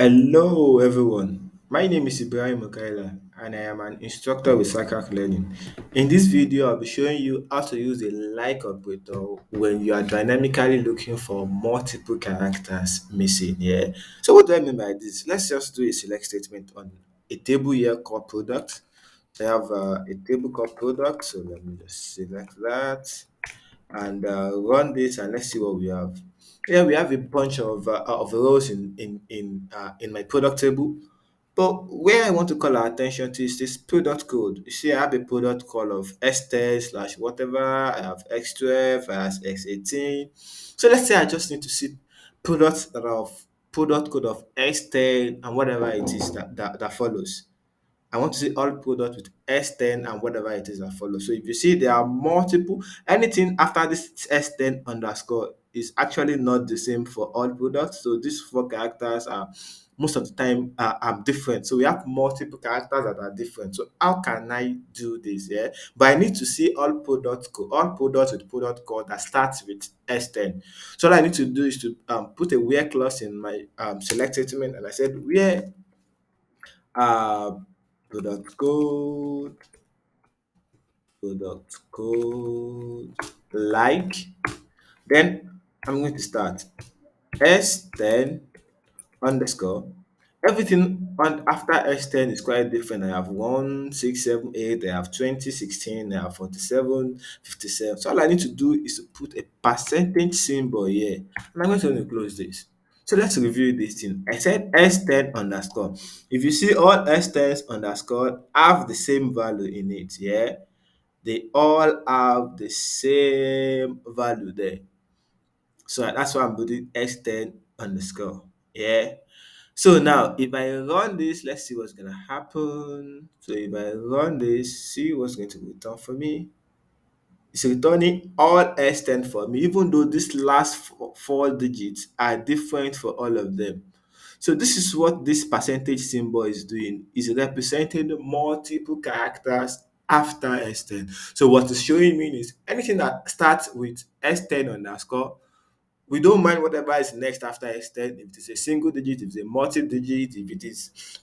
Hello, everyone. My name is Ibrahim Mukaila, and I am an instructor with Zacrac Learning. In this video, I'll be showing you how to use a like operator when you are dynamically looking for multiple characters missing. Yeah. So, what do I mean by this? Let's just do a select statement on a table here called product. I have a table called product, so let me just select that and run this, and let's see what we have. Yeah, we have a bunch of rows in my product table. But where I want to call our attention to is this product code. You see, I have a product code of S10 slash whatever. I have X12, I have X18. So let's say I just need to see product code of S10 and whatever it is that follows. I want to see all products with S10 and whatever it is that follows. So if you see there are multiple, anything after this S10 underscore is actually not the same for all products. So these four characters are most of the time are different. So we have multiple characters that are different. So how can I do this? Yeah, but I need to see all products with product code that starts with S10. So what I need to do is to put a where clause in my select statement, and I said where uh, product code, product code, like. Then I'm going to start S10 underscore. Everything on after S10 is quite different. I have 1, 6, 7, 8, I have 20, 16, I have 47, 57. So all I need to do is to put a percentage symbol here. And I'm going to close this. So let's review this thing. I said S10 underscore. If you see all S10s underscore have the same value in it, yeah, they all have the same value there. So that's why I'm putting S10 underscore. Yeah. So now if I run this, let's see what's gonna happen. So if I run this, see what's going to return for me. It's returning all S10 for me, even though these last four digits are different for all of them. So this is what this percentage symbol is doing. Is representing multiple characters after S10. So what it's showing me is anything that starts with S10 underscore, we don't mind whatever is next after S10. If it is a single digit, if it's a multi-digit, if it is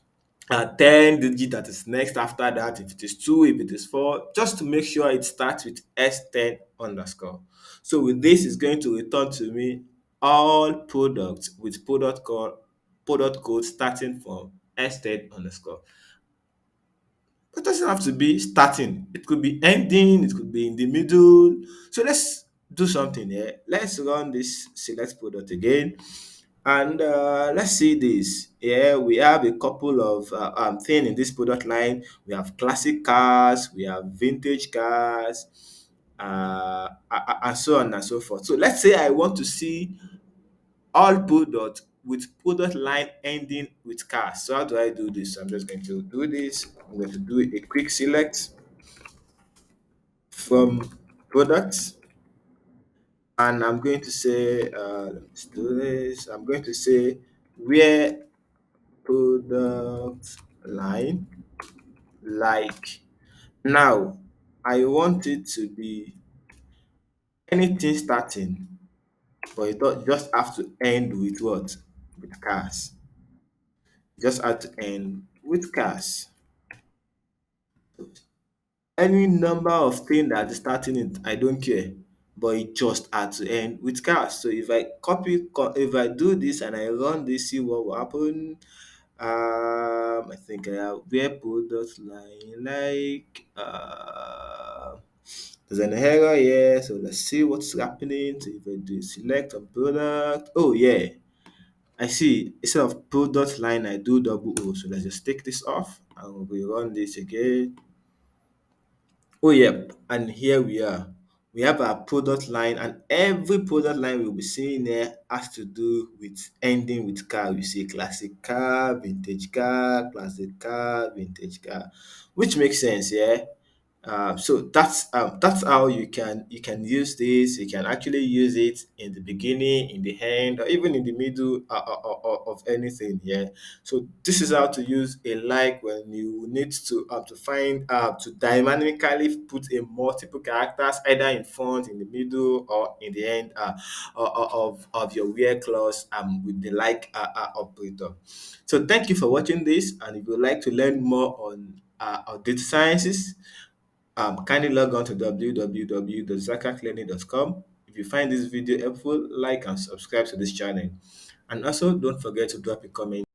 a 10 digit that is next after that, if it is 2, if it is 4, just to make sure it starts with S10 underscore. So with this, it's going to return to me all products with product code starting from S10 underscore. It doesn't have to be starting. It could be ending, it could be in the middle. So let's do something here. Let's run this select product again. And let's see this. Yeah, we have a couple of things in this product line. We have classic cars, we have vintage cars, and so on and so forth. So let's say I want to see all product with product line ending with cars. So how do I do this? I'm just going to do this. I'm going to do a quick select from products, and I'm going to say, let's do this. I'm going to say where product line like. Now, I want it to be anything starting, but it don't just have to end with what? With cars. Just have to end with cars. Any number of things that is starting it, I don't care, but it just had to end with cars. So if I if I do this and I run this, see what will happen. I think I have where product line like there's an error here, so let's see what's happening. So if I do select on product, oh yeah, I see. Instead of product line, I do double O. So let's just take this off and we run this again. Oh, yep. And here we are. We have our product line, and every product line we'll be seeing there has to do with ending with car. We see classic car, vintage car, classic car, vintage car, which makes sense, yeah. So that's how you can use this. You can actually use it in the beginning, in the end, or even in the middle of anything. Yeah. So this is how to use a like when you need to find to dynamically put a multiple characters either in front, in the middle, or in the end of your where clause with the like operator. So thank you for watching this, and if you'd like to learn more on data sciences, kindly log on to www.zacraclearning.com. If you find this video helpful, like and subscribe to this channel. And also, don't forget to drop a comment